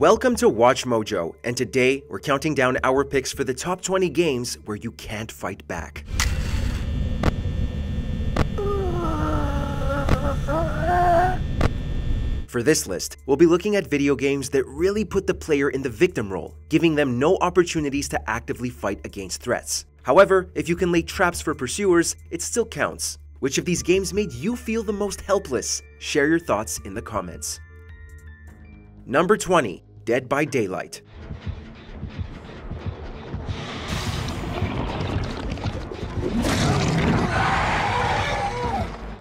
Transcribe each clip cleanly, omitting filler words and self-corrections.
Welcome to Watch Mojo, and today we're counting down our picks for the top 20 games where you can't fight back. For this list, we'll be looking at video games that really put the player in the victim role, giving them no opportunities to actively fight against threats. However, if you can lay traps for pursuers, it still counts. Which of these games made you feel the most helpless? Share your thoughts in the comments. Number 20. Dead by Daylight.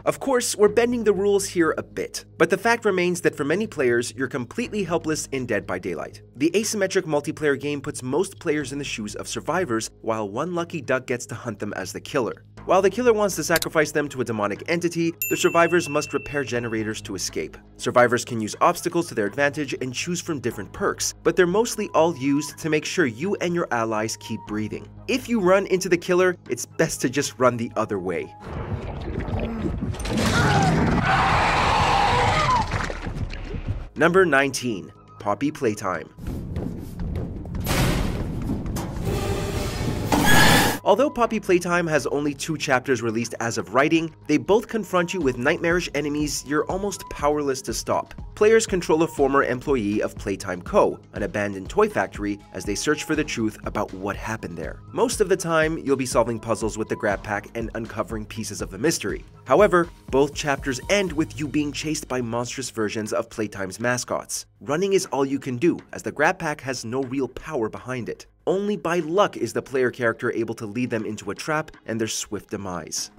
Of course, we're bending the rules here a bit, but the fact remains that for many players, you're completely helpless in Dead by Daylight. The asymmetric multiplayer game puts most players in the shoes of survivors, while one lucky duck gets to hunt them as the killer. While the killer wants to sacrifice them to a demonic entity, the survivors must repair generators to escape. Survivors can use obstacles to their advantage and choose from different perks, but they're mostly all used to make sure you and your allies keep breathing. If you run into the killer, it's best to just run the other way. Number 19. Poppy Playtime. Although Poppy Playtime has only 2 chapters released as of writing, they both confront you with nightmarish enemies you're almost powerless to stop. Players control a former employee of Playtime Co., an abandoned toy factory, as they search for the truth about what happened there. Most of the time, you'll be solving puzzles with the grab pack and uncovering pieces of the mystery. However, both chapters end with you being chased by monstrous versions of Playtime's mascots. Running is all you can do, as the grab pack has no real power behind it. Only by luck is the player character able to lead them into a trap and their swift demise.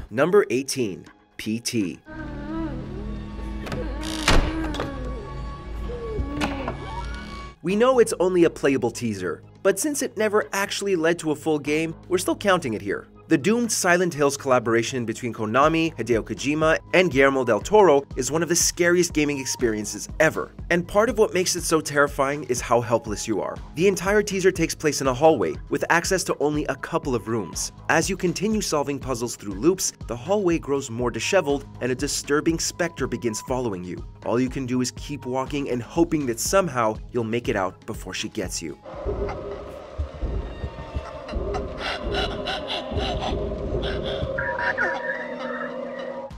Number 18. PT. We know it's only a playable teaser, but since it never actually led to a full game, we're still counting it here. The doomed Silent Hills collaboration between Konami, Hideo Kojima, and Guillermo del Toro is one of the scariest gaming experiences ever. And part of what makes it so terrifying is how helpless you are. The entire teaser takes place in a hallway, with access to only a couple of rooms. As you continue solving puzzles through loops, the hallway grows more disheveled and a disturbing specter begins following you. All you can do is keep walking and hoping that somehow you'll make it out before she gets you.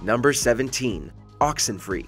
Number 17. Oxenfree.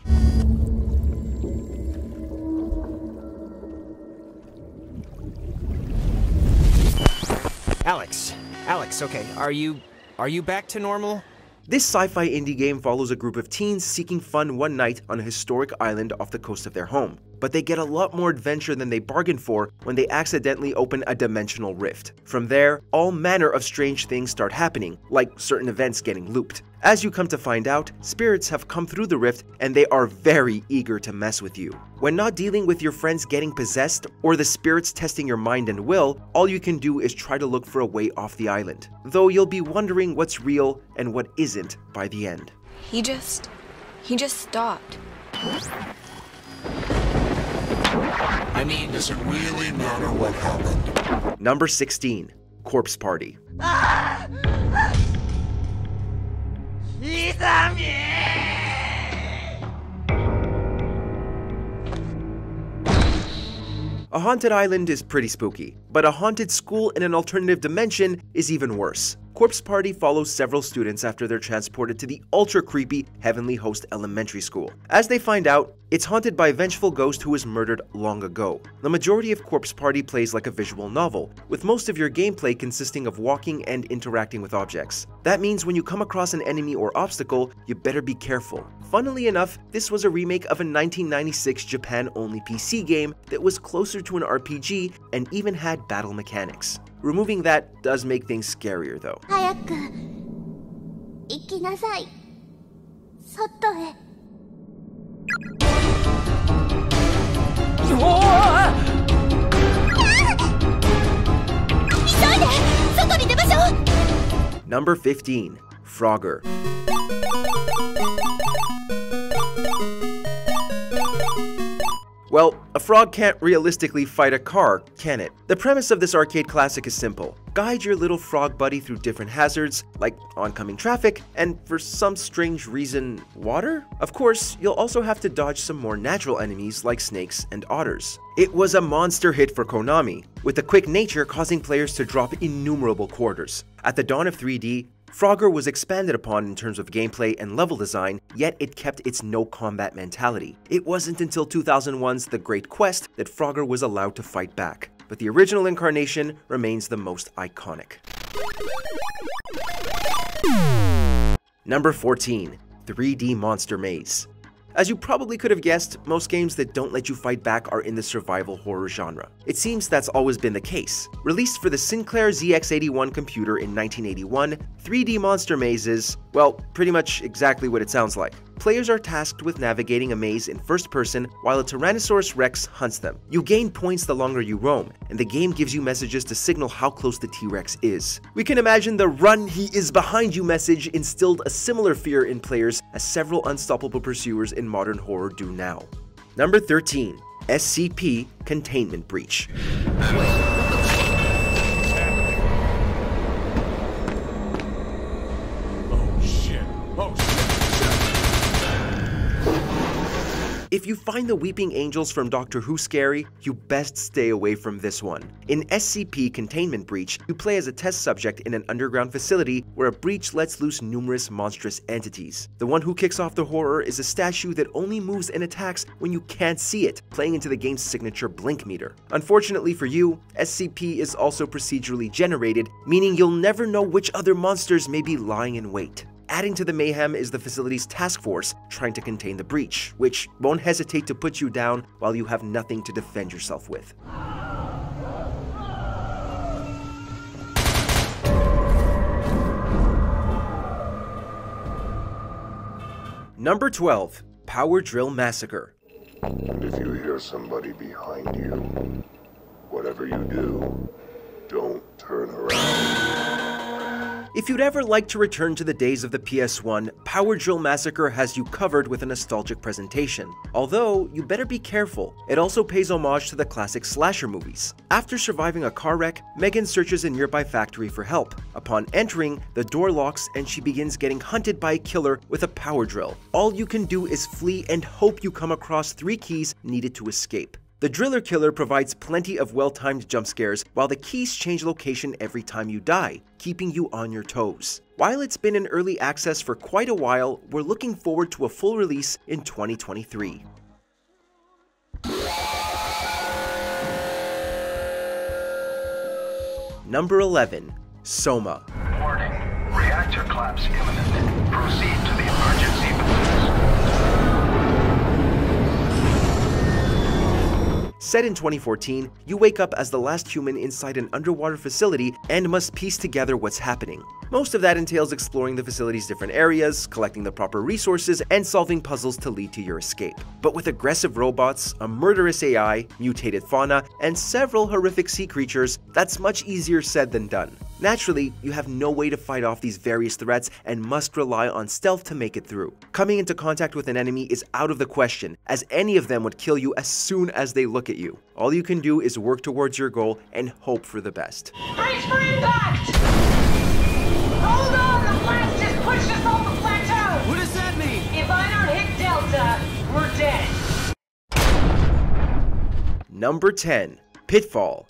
Alex, okay, are you back to normal? This sci-fi indie game follows a group of teens seeking fun one night on a historic island off the coast of their home. But they get a lot more adventure than they bargained for when they accidentally open a dimensional rift. From there, all manner of strange things start happening, like certain events getting looped. As you come to find out, spirits have come through the rift and they are very eager to mess with you. When not dealing with your friends getting possessed or the spirits testing your mind and will, all you can do is try to look for a way off the island. Though you'll be wondering what's real and what isn't by the end. He just stopped. I mean, does it really matter what happened? Number 16. Corpse Party. A haunted island is pretty spooky, but a haunted school in an alternative dimension is even worse. Corpse Party follows several students after they're transported to the ultra-creepy Heavenly Host Elementary School. As they find out, it's haunted by a vengeful ghost who was murdered long ago. The majority of Corpse Party plays like a visual novel, with most of your gameplay consisting of walking and interacting with objects. That means when you come across an enemy or obstacle, you better be careful. Funnily enough, this was a remake of a 1996 Japan-only PC game that was closer to an RPG and even had battle mechanics. Removing that does make things scarier though. Number 15. Frogger. Well, a frog can't realistically fight a car, can it? The premise of this arcade classic is simple. Guide your little frog buddy through different hazards, like oncoming traffic, and for some strange reason, water? Of course, you'll also have to dodge some more natural enemies like snakes and otters. It was a monster hit for Konami, with the quick nature causing players to drop innumerable quarters. At the dawn of 3D, Frogger was expanded upon in terms of gameplay and level design, yet it kept its no-combat mentality. It wasn't until 2001's The Great Quest that Frogger was allowed to fight back, but the original incarnation remains the most iconic. Number 14. 3D Monster Maze. As you probably could have guessed, most games that don't let you fight back are in the survival horror genre. It seems that's always been the case. Released for the Sinclair ZX81 computer in 1981, 3D Monster Maze is, well, pretty much exactly what it sounds like. Players are tasked with navigating a maze in first person while a Tyrannosaurus Rex hunts them. You gain points the longer you roam, and the game gives you messages to signal how close the T-Rex is. We can imagine the "run, he is behind you" message instilled a similar fear in players as several unstoppable pursuers in modern horror do now. Number 13. SCP Containment Breach. If you find the Weeping Angels from Doctor Who scary, you best stay away from this one. In SCP Containment Breach, you play as a test subject in an underground facility where a breach lets loose numerous monstrous entities. The one who kicks off the horror is a statue that only moves and attacks when you can't see it, playing into the game's signature blink meter. Unfortunately for you, SCP is also procedurally generated, meaning you'll never know which other monsters may be lying in wait. Adding to the mayhem is the facility's task force trying to contain the breach, which won't hesitate to put you down while you have nothing to defend yourself with. Number 12. Power Drill Massacre. And if you hear somebody behind you, whatever you do, don't turn around. If you'd ever like to return to the days of the PS1, Power Drill Massacre has you covered with a nostalgic presentation. Although, you better be careful, it also pays homage to the classic slasher movies. After surviving a car wreck, Megan searches a nearby factory for help. Upon entering, the door locks and she begins getting hunted by a killer with a power drill. All you can do is flee and hope you come across 3 keys needed to escape. The Driller Killer provides plenty of well-timed jump scares, while the keys change location every time you die, keeping you on your toes. While it's been in early access for quite a while, we're looking forward to a full release in 2023. Number 11. SOMA. Warning. Reactor collapse imminent. Proceed to the emergency buildings. Set in 2014, you wake up as the last human inside an underwater facility and must piece together what's happening. Most of that entails exploring the facility's different areas, collecting the proper resources, and solving puzzles to lead to your escape. But with aggressive robots, a murderous AI, mutated fauna, and several horrific sea creatures, that's much easier said than done. Naturally, you have no way to fight off these various threats and must rely on stealth to make it through. Coming into contact with an enemy is out of the question, as any of them would kill you as soon as they look at you. All you can do is work towards your goal and hope for the best. Brace for impact! Hold on, the blast just pushed us off the plateau! What does that mean? If I don't hit Delta, we're dead. Number 10. Pitfall.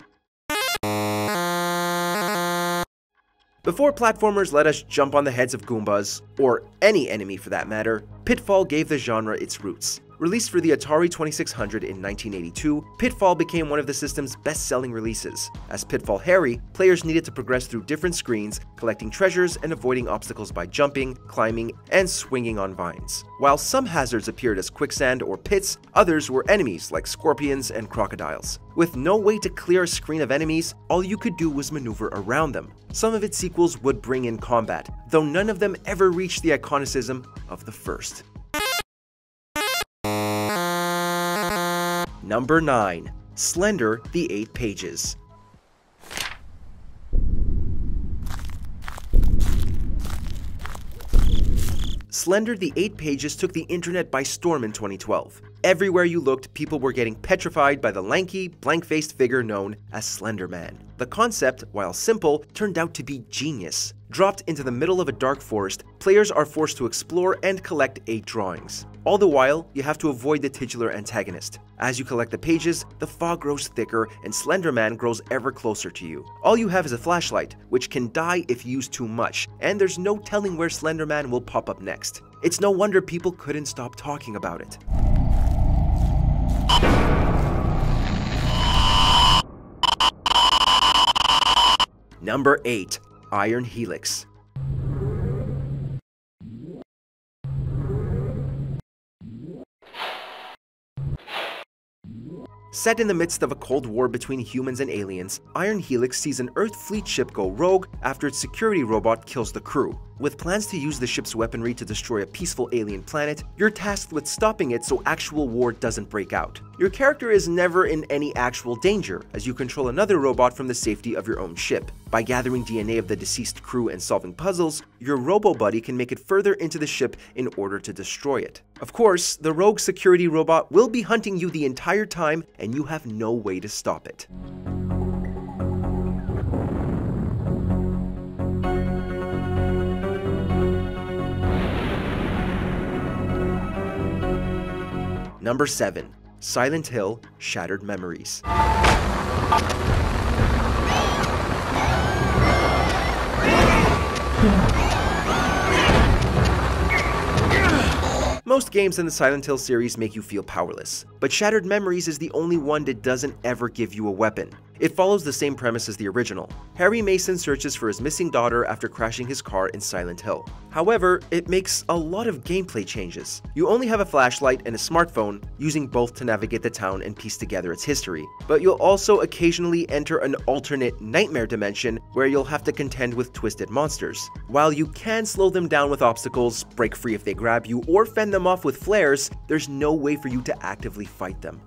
Before platformers let us jump on the heads of Goombas, or any enemy for that matter, Pitfall gave the genre its roots. Released for the Atari 2600 in 1982, Pitfall became one of the system's best-selling releases. As Pitfall Harry, players needed to progress through different screens, collecting treasures and avoiding obstacles by jumping, climbing, and swinging on vines. While some hazards appeared as quicksand or pits, others were enemies like scorpions and crocodiles. With no way to clear a screen of enemies, all you could do was maneuver around them. Some of its sequels would bring in combat, though none of them ever reached the iconicism of the first. Number 9. Slender, the 8 Pages. Slender, the 8 Pages took the internet by storm in 2012. Everywhere you looked, people were getting petrified by the lanky, blank-faced figure known as Slender Man. The concept, while simple, turned out to be genius. Dropped into the middle of a dark forest, players are forced to explore and collect 8 drawings. All the while, you have to avoid the titular antagonist. As you collect the pages, the fog grows thicker and Slender Man grows ever closer to you. All you have is a flashlight, which can die if used too much, and there's no telling where Slender Man will pop up next. It's no wonder people couldn't stop talking about it. Number 8. Iron Helix. Set in the midst of a cold war between humans and aliens, Iron Helix sees an Earth fleet ship go rogue after its security robot kills the crew. With plans to use the ship's weaponry to destroy a peaceful alien planet, you're tasked with stopping it so actual war doesn't break out. Your character is never in any actual danger, as you control another robot from the safety of your own ship. By gathering DNA of the deceased crew and solving puzzles, your robo-buddy can make it further into the ship in order to destroy it. Of course, the rogue security robot will be hunting you the entire time, and you have no way to stop it. Number 7. Silent Hill: Shattered Memories. Most games in the Silent Hill series make you feel powerless, but Shattered Memories is the only one that doesn't ever give you a weapon. It follows the same premise as the original. Harry Mason searches for his missing daughter after crashing his car in Silent Hill. However, it makes a lot of gameplay changes. You only have a flashlight and a smartphone, using both to navigate the town and piece together its history. But you'll also occasionally enter an alternate nightmare dimension where you'll have to contend with twisted monsters. While you can slow them down with obstacles, break free if they grab you, or fend them off with flares, there's no way for you to actively fight them.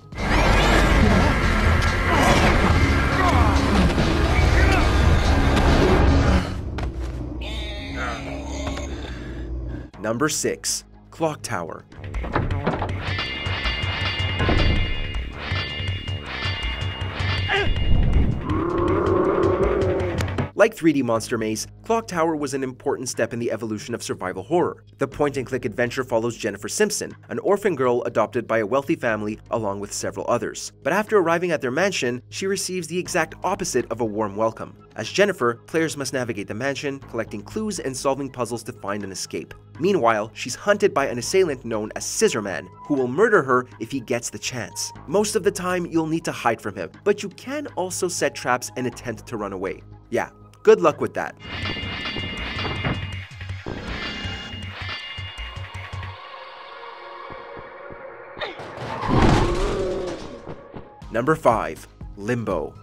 Number 6. Clock Tower. Like 3D Monster Maze, Clock Tower was an important step in the evolution of survival horror. The point-and-click adventure follows Jennifer Simpson, an orphan girl adopted by a wealthy family along with several others. But after arriving at their mansion, she receives the exact opposite of a warm welcome. As Jennifer, players must navigate the mansion, collecting clues and solving puzzles to find an escape. Meanwhile, she's hunted by an assailant known as Scissorman, who will murder her if he gets the chance. Most of the time, you'll need to hide from him, but you can also set traps and attempt to run away. Yeah, good luck with that. Number 5. Limbo.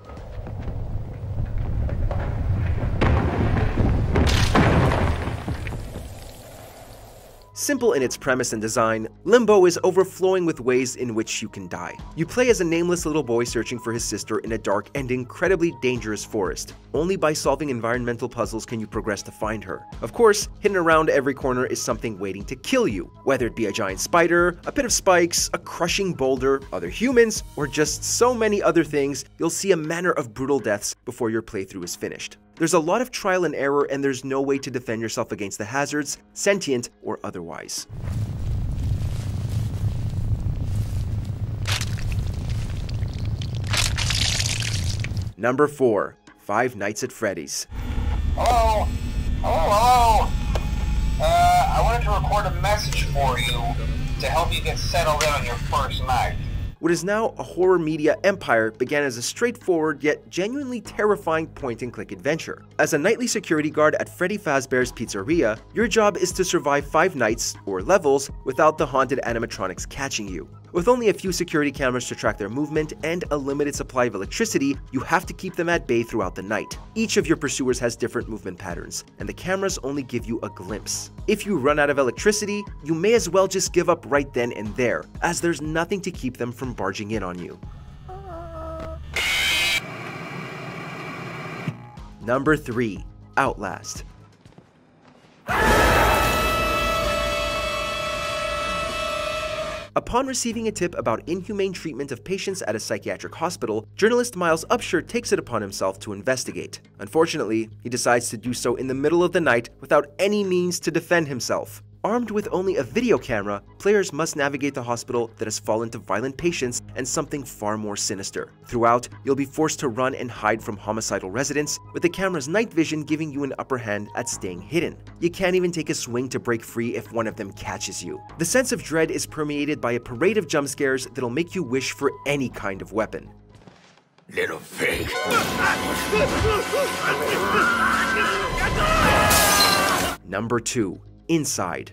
Simple in its premise and design, Limbo is overflowing with ways in which you can die. You play as a nameless little boy searching for his sister in a dark and incredibly dangerous forest. Only by solving environmental puzzles can you progress to find her. Of course, hidden around every corner is something waiting to kill you. Whether it be a giant spider, a pit of spikes, a crushing boulder, other humans, or just so many other things, you'll see a manner of brutal deaths before your playthrough is finished. There's a lot of trial and error, and there's no way to defend yourself against the hazards, sentient or otherwise. Number 4. Five Nights at Freddy's. Hello? Hello? I wanted to record a message for you to help you get settled in on your first night. What is now a horror media empire began as a straightforward yet genuinely terrifying point-and-click adventure. As a nightly security guard at Freddy Fazbear's Pizzeria, your job is to survive 5 nights, or levels, without the haunted animatronics catching you. With only a few security cameras to track their movement and a limited supply of electricity, you have to keep them at bay throughout the night. Each of your pursuers has different movement patterns, and the cameras only give you a glimpse. If you run out of electricity, you may as well just give up right then and there, as there's nothing to keep them from barging in on you. Number 3. Outlast. Upon receiving a tip about inhumane treatment of patients at a psychiatric hospital, journalist Miles Upshur takes it upon himself to investigate. Unfortunately, he decides to do so in the middle of the night without any means to defend himself. Armed with only a video camera, players must navigate the hospital that has fallen to violent patients and something far more sinister. Throughout, you'll be forced to run and hide from homicidal residents, with the camera's night vision giving you an upper hand at staying hidden. You can't even take a swing to break free if one of them catches you. The sense of dread is permeated by a parade of jump scares that'll make you wish for any kind of weapon. Little pig. Number 2. Inside.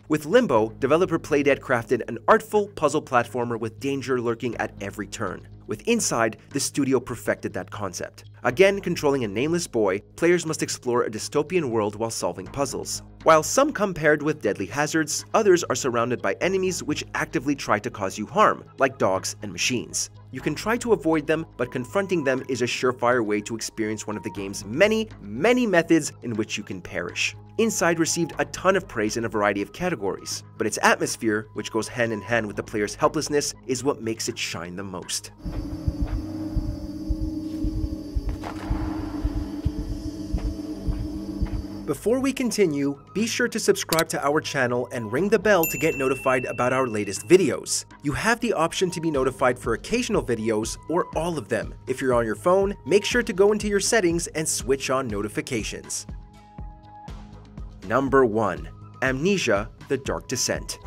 With Limbo, developer Playdead crafted an artful puzzle platformer with danger lurking at every turn. With Inside, the studio perfected that concept. Again, controlling a nameless boy, players must explore a dystopian world while solving puzzles. While some come paired with deadly hazards, others are surrounded by enemies which actively try to cause you harm, like dogs and machines. You can try to avoid them, but confronting them is a surefire way to experience one of the game's many methods in which you can perish. Inside received a ton of praise in a variety of categories, but its atmosphere, which goes hand in hand with the player's helplessness, is what makes it shine the most. Before we continue, be sure to subscribe to our channel and ring the bell to get notified about our latest videos. You have the option to be notified for occasional videos or all of them. If you're on your phone, make sure to go into your settings and switch on notifications. Number 1. Amnesia: The Dark Descent.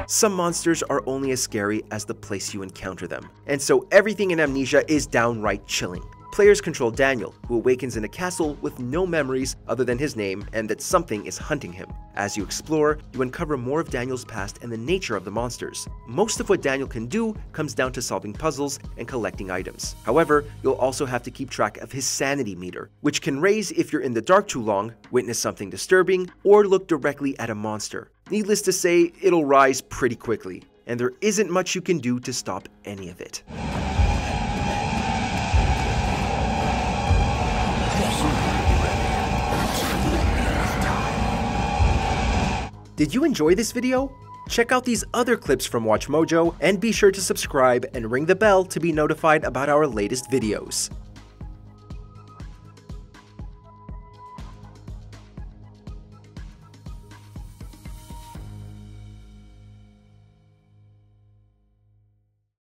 Some monsters are only as scary as the place you encounter them, and so everything in Amnesia is downright chilling. Players control Daniel, who awakens in a castle with no memories other than his name and that something is hunting him. As you explore, you uncover more of Daniel's past and the nature of the monsters. Most of what Daniel can do comes down to solving puzzles and collecting items. However, you'll also have to keep track of his sanity meter, which can raise if you're in the dark too long, witness something disturbing, or look directly at a monster. Needless to say, it'll rise pretty quickly, and there isn't much you can do to stop any of it. Did you enjoy this video? Check out these other clips from WatchMojo and be sure to subscribe and ring the bell to be notified about our latest videos.